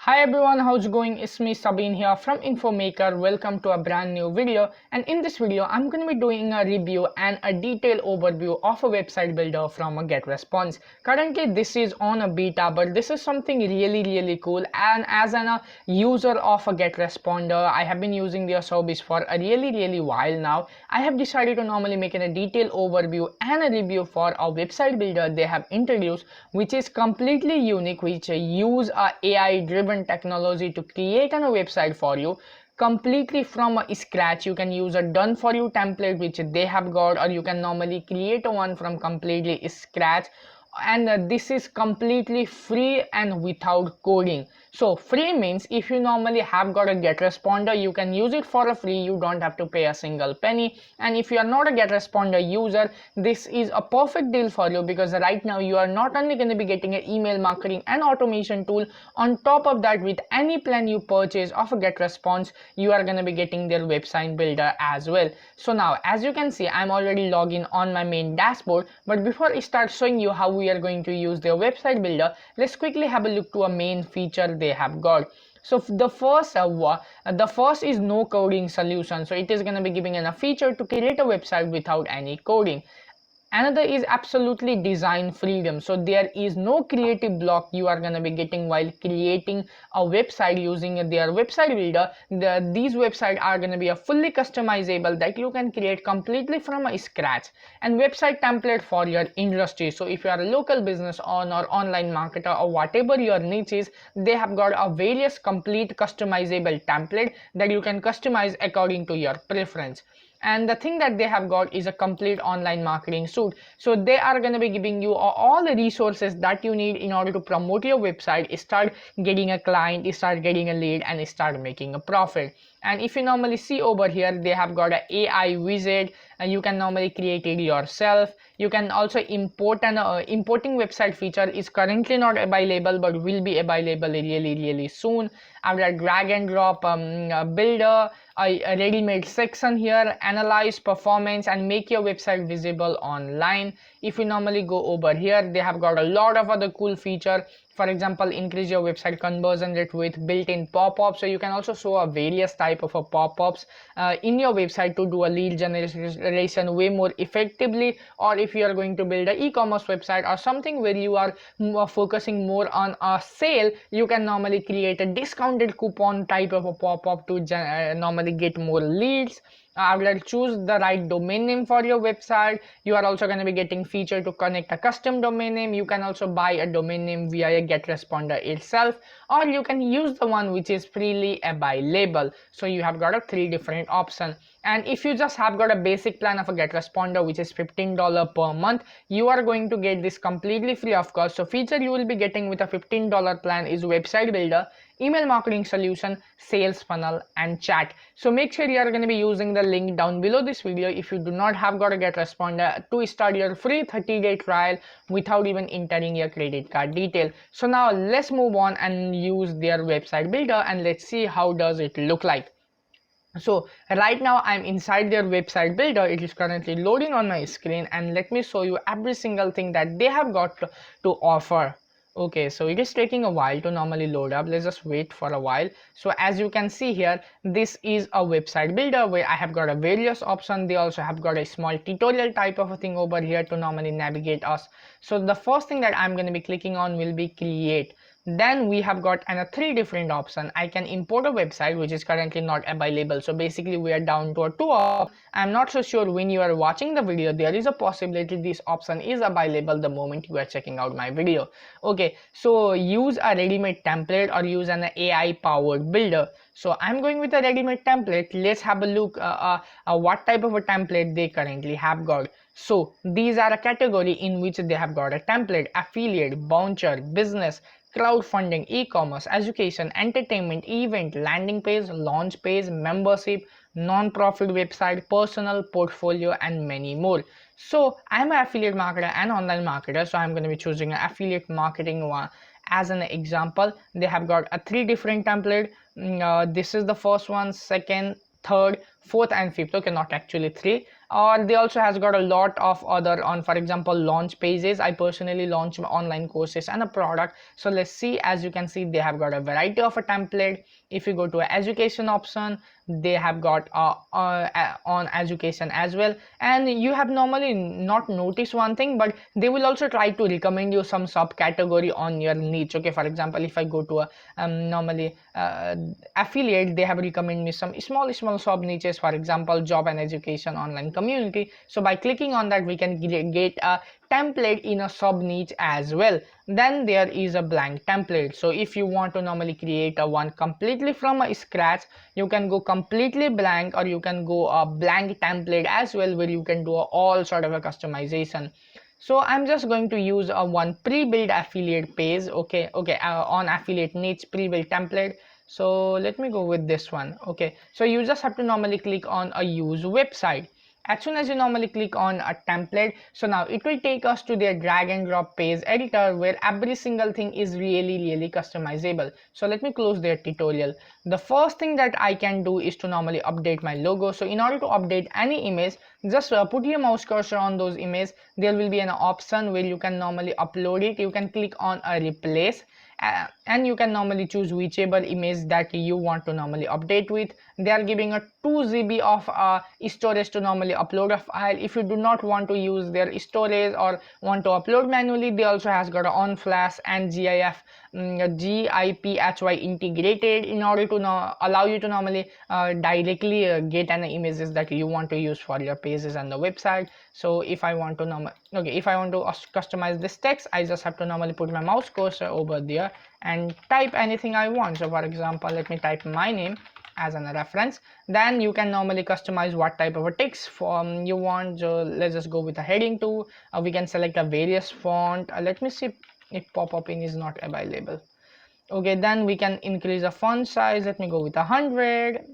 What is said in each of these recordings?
Hi everyone, how's it going? It's me Sabine here from InfoMaker. Welcome to a brand new video, and in this video I'm going to be doing a review and a detailed overview of a website builder from a GetResponse. Currently this is on a beta, but this is something really cool, and as a user of a GetResponder, I have been using their service for a really while now. I have decided to normally make a detailed overview and a review for a website builder they have introduced, which is completely unique, which use a AI driven technology to create a website for you completely from scratch. You can use a done for you template which they have got, or you can normally create one from completely scratch, and this is completely free and without coding. So free means if you normally have got a GetResponder, you can use it for a free, you don't have to pay a single penny. And if you are not a GetResponder user, this is a perfect deal for you, because right now you are not only going to be getting an email marketing and automation tool, on top of that, with any plan you purchase of a GetResponse, you are going to be getting their website builder as well. So now as you can see, I'm already logged in on my main dashboard, but before I start showing you how we are going to use their website builder, let's quickly have a look to a main feature they have got. So the first is no coding solution. So it is going to be giving a feature to create a website without any coding. Another is absolutely design freedom. So there is no creative block you are going to be getting while creating a website using their website builder. These websites are going to be a fully customizable that you can create completely from scratch, and website template for your industry. So if you are a local business owner or online marketer or whatever your niche is, they have got a various complete customizable template that you can customize according to your preference. And the thing that they have got is a complete online marketing suite. So they are going to be giving you all the resources that you need in order to promote your website, start getting a client, start getting a lead, and start making a profit. And if you normally see over here, they have got an AI wizard, and you can normally create it yourself. You can also import, and importing website feature is currently not available but will be available really soon. I've got drag and drop builder, a ready-made section here, analyze performance and make your website visible online. If you normally go over here, they have got a lot of other cool feature. For example, increase your website conversion rate with built-in pop-ups. So you can also show a various type of pop-ups in your website to do a lead generation way more effectively. Or if you are going to build an e-commerce website or something where you are focusing more on a sale, you can normally create a discounted coupon type of a pop-up to normally get more leads. I will choose the right domain name for your website. You are also going to be getting feature to connect a custom domain name. You can also buy a domain name via a GetResponder itself, or you can use the one which is freely available. So you have got a 3 different options. And if you just have got a basic plan of a GetResponder, which is $15 per month, you are going to get this completely free of cost. So feature you will be getting with a $15 plan is website builder, email marketing solution, sales funnel, and chat. So make sure you are going to be using the link down below this video if you do not have got a GetResponder to start your free 30-day trial without even entering your credit card detail. So now let's move on and use their website builder, and let's see how does it look like. So right now I'm inside their website builder. It is currently loading on my screen, and let me show you every single thing that they have got to offer. Okay, so it is taking a while to normally load up. Let's just wait for a while. So as you can see here, this is a website builder where I have got a various options. They also have got a small tutorial type of a thing over here to normally navigate us. So the first thing that I'm going to be clicking on will be create. Then we have got 3 different options. I can import a website which is currently not available. So basically we are down to a 2 options. I'm not so sure when you are watching the video, there is a possibility this option is available the moment you are checking out my video. Okay, so use a ready-made template or use an AI powered builder. So I'm going with a ready-made template. Let's have a look what type of a template they currently have got. So these are a category in which they have got a template: affiliate, bouncer, business, crowdfunding, e-commerce, education, entertainment, event, landing page, launch page, membership, non-profit website, personal, portfolio, and many more. So I'm an affiliate marketer and online marketer, so I'm going to be choosing an affiliate marketing one as an example. They have got a 3 different template. This is the first one, second, third, fourth, and fifth. Okay, not actually 3. or they also has got a lot of other on, for example, launch pages. I personally launch online courses and a product. So let's see. As you can see, they have got a variety of a template. If you go to an education option, they have got on education as well. And you have normally not noticed one thing, but they will also try to recommend you some subcategory on your niche. Okay, for example, if I go to a normally affiliate, they have recommended me some small sub niches, for example, job and education online community. So by clicking on that, we can get a template in a sub niche as well. Then there is a blank template. So if you want to normally create a one completely from a scratch, you can go completely blank, or you can go a blank template as well, where you can do all sort of a customization. So I'm just going to use a one pre-built affiliate page. Okay, on affiliate niche pre-built template. So let me go with this one. Okay, so you just have to normally click on a use website. As soon as you normally click on a template, so now it will take us to their drag and drop page editor, where every single thing is really customizable. So let me close their tutorial. The first thing that I can do is to normally update my logo. So in order to update any image, just put your mouse cursor on those images. There will be an option where you can normally upload it. You can click on a replace, and you can normally choose whichever image that you want to normally update with. They are giving a 2 GB of storage to normally upload a file. If you do not want to use their storage or want to upload manually, they also has got a on flash and GIPHY integrated in order to allow you to normally directly get an images that you want to use for your pages and the website. So if I want to customize this text, I just have to normally put my mouse cursor over there and type anything I want. So for example, let me type my name as a reference. Then you can normally customize what type of a text form you want. So let's just go with a heading too. We can select a various font. Let me see if pop-up-in is not available. Okay, then we can increase the font size. Let me go with 100.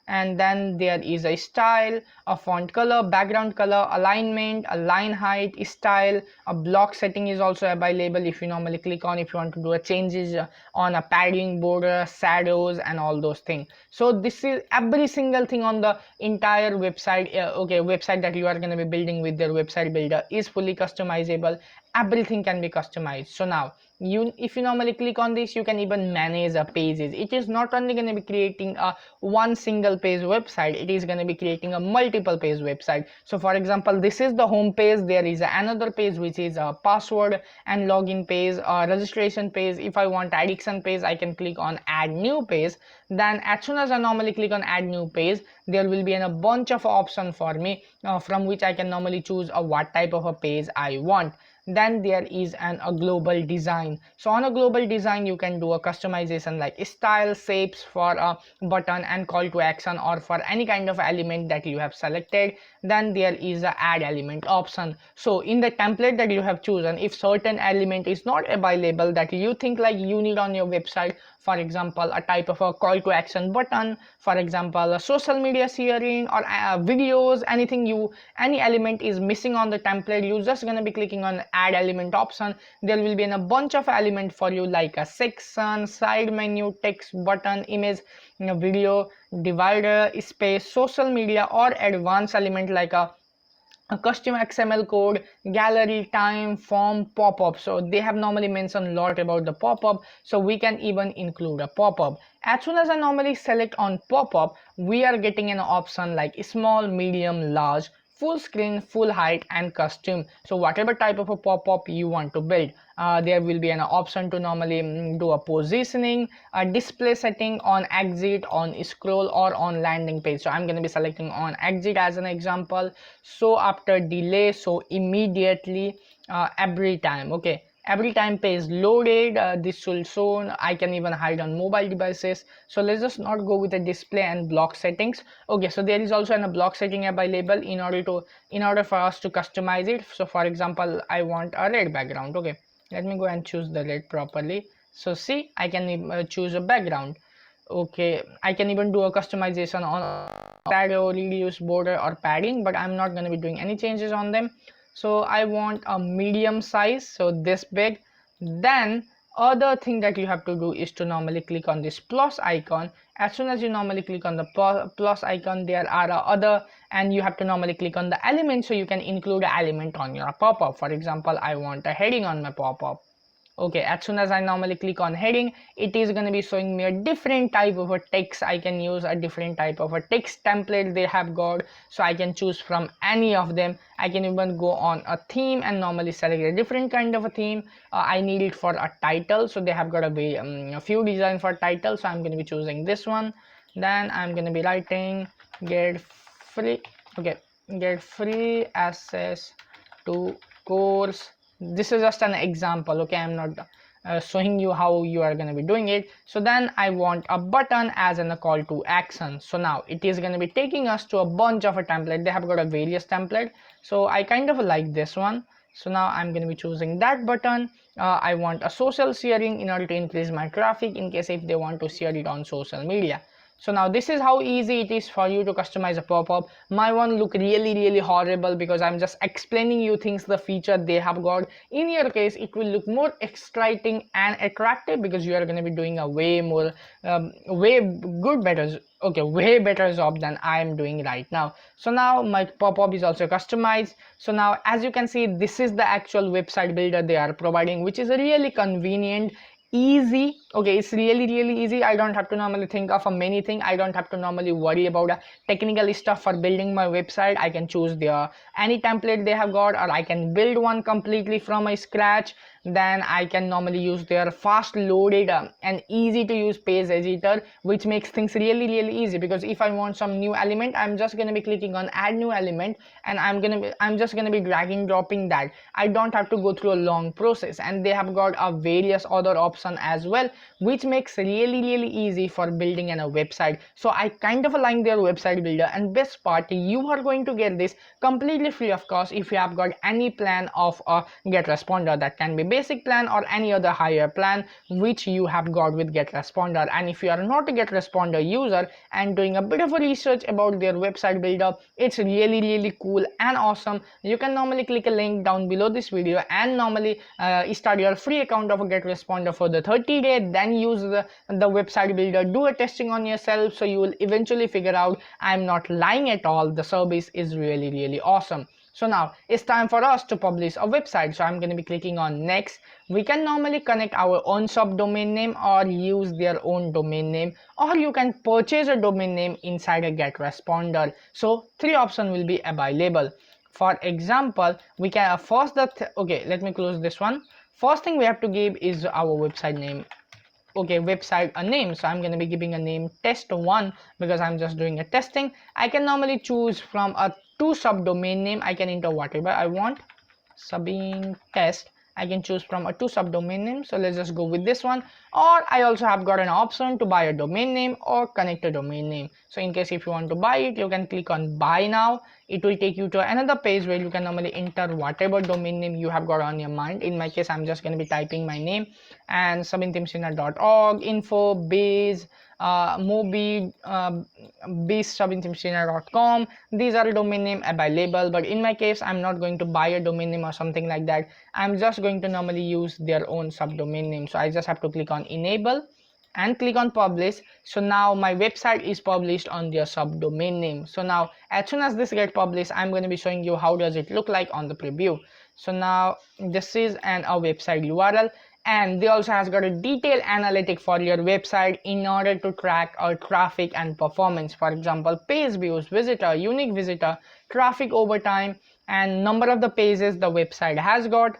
And then there is a style, a font color, background color, alignment, a line height, style, a block setting is also available. If you normally click on, if you want to do a changes on a padding, border, shadows, and all those things. So this is every single thing on the entire website. Website that you are going to be building with their website builder is fully customizable. Everything can be customized. So now if you normally click on this, you can even manage pages. It is not only going to be creating a one single page website, it is going to be creating a multiple page website. So for example, this is the home page. There is another page which is a password and login page, registration page. If I want addiction page, I can click on add new page. Then as soon as I normally click on add new page, there will be a bunch of options for me, from which I can normally choose what type of a page I want. Then there is a global design. So on a global design, you can do a customization like style, shapes for a button and call to action, or for any kind of element that you have selected. Then there is a add element option. So in the template that you have chosen, if certain element is not available that you think like you need on your website, for example, a type of a call to action button, for example, a social media sharing, or videos, any element is missing on the template, you're just going to be clicking on add element option. There will be a bunch of element for you, like a section, side menu, text, button, image, video, divider, space, social media, or advanced element like a custom XML code, gallery, time, form, pop-up. So they have normally mentioned a lot about the pop-up, so we can even include a pop-up. As soon as I normally select on pop-up, we are getting an option like small, medium, large, full screen, full height, and custom. So whatever type of a pop-up you want to build, there will be an option to normally do a positioning, a display setting, on exit, on scroll, or on landing page. So I'm going to be selecting on exit as an example. So after delay, so immediately, every time. Okay, every time page loaded, this will show. I can even hide on mobile devices. So let's just not go with the display and block settings. Okay, so there is also a block setting available in order for us to customize it. So for example, I want a red background. Okay, let me go and choose the red properly. So see, I can choose a background. Okay, I can even do a customization on shadow, reduce border, or padding, but I'm not going to be doing any changes on them. So I want a medium size, so this big. Then other thing that you have to do is to normally click on this plus icon. As soon as you normally click on the plus icon, there are other, and you have to normally click on the element, so you can include an element on your pop-up. For example, I want a heading on my pop-up. Okay, as soon as I normally click on heading, it is going to be showing me a different type of a text. I can use a different type of a text template they have got, so I can choose from any of them. I can even go on a theme and normally select a different kind of a theme. I need it for a title, so they have got a few design for title, so I'm going to be choosing this one. Then I'm going to be writing get free, okay, get free access to course. This is just an example, okay, I'm not showing you how you are going to be doing it. So then I want a button as in a call to action. So now it is going to be taking us to a bunch of a template. They have got a various template, so I kind of like this one. So now I'm going to be choosing that button. I want a social sharing in order to increase my traffic in case if they want to share it on social media. So now this is how easy it is for you to customize a pop-up. My one look really horrible because I'm just explaining you things, the feature they have got. In your case, it will look more exciting and attractive because you are going to be doing a way more way better job than I am doing right now. So now my pop-up is also customized. So now as you can see, this is the actual website builder they are providing, which is really convenient, easy. Okay, it's really easy. I don't have to normally think of a many thing. I don't have to normally worry about a technical stuff for building my website. I can choose their any template they have got, or I can build one completely from a scratch. Then I can normally use their fast loaded and easy to use page editor, which makes things really easy. Because if I want some new element, I'm just going to be clicking on add new element, and I'm just going to be dragging dropping that. I don't have to go through a long process. And they have got a various other option as well, which makes really easy for building a website. So I kind of like their website builder. And best part, you are going to get this completely free of cost if you have got any plan of a GetResponder. That can be basic plan or any other higher plan which you have got with GetResponder. And if you are not a GetResponder user and doing a bit of a research about their website builder, it's really cool and awesome. You can normally click a link down below this video and normally start your free account of a GetResponder for the 30 days. Then use the website builder, do a testing on yourself, so you will eventually figure out I'm not lying at all. The service is really awesome. So now it's time for us to publish a website. So I'm going to be clicking on next. We can normally connect our own subdomain name or use their own domain name, or you can purchase a domain name inside a GetResponder. So three options will be available. For example, we can okay, let me close this one. First thing we have to give is our website name. Okay, website a name. So I'm going to be giving a name test1 because I'm just doing a testing. I can normally choose from a two subdomain name. I can enter whatever I want. Sabine test. I can choose from a two subdomain name. So let's just go with this one. Or I also have got an option to buy a domain name or connect a domain name. So in case if you want to buy it, you can click on buy now. It will take you to another page where you can normally enter whatever domain name you have got on your mind. In my case, I'm just going to be typing my name and sabintimsina.org, info, base, mobi, base.sabintimsina.com. These are domain name available, but in my case, I'm not going to buy a domain name or something like that. I'm just going to normally use their own subdomain name. So I just have to click on enable and click on publish. So now my website is published on their subdomain name. So now as soon as this gets published, I'm going to be showing you how does it look like on the preview. So now this is a website URL, and they also has got a detailed analytic for your website in order to track our traffic and performance. For example, page views, visitor, unique visitor, traffic over time, and number of the pages the website has got.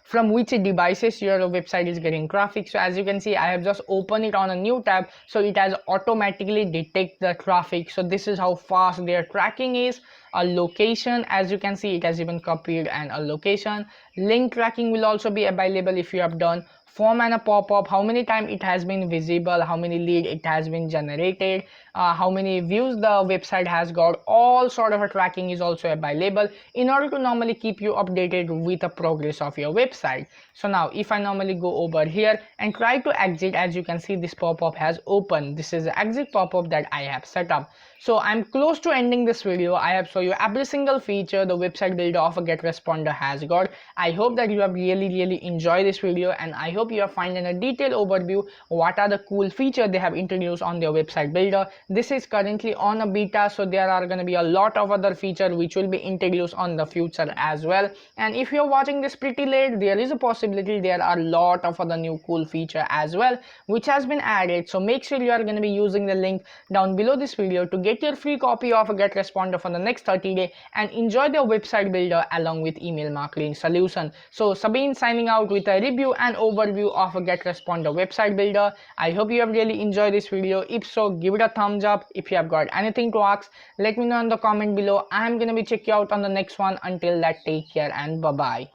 From which devices your website is getting traffic. So as you can see, I have just opened it on a new tab, so it has automatically detect the traffic. So this is how fast their tracking is. A location, as you can see, it has even copied, and a location. Link tracking will also be available if you have done. Form and a pop-up, how many times it has been visible, how many lead it has been generated, how many views the website has got. All sort of a tracking is also available in order to normally keep you updated with the progress of your website. So now if I normally go over here and try to exit, as you can see this pop-up has opened. This is the exit pop-up that I have set up. So I'm close to ending this video. I have shown you every single feature the website builder of a GetResponder has got. I hope that you have really enjoyed this video, and I hope you have found in a detailed overview what are the cool features they have introduced on their website builder. This is currently on a beta, so there are going to be a lot of other features which will be introduced on the future as well. And if you're watching this pretty late, there is a possibility there are a lot of other new cool feature as well which has been added. So make sure you are going to be using the link down below this video to get your free copy of a GetResponder for the next 30 days and enjoy their website builder along with email marketing solution. So Sabine signing out with a review and overview of a GetResponder website builder. I hope you have really enjoyed this video. If so, give it a thumbs up. If you have got anything to ask, let me know in the comment below. I am going to be checking you out on the next one. Until that, take care and bye bye.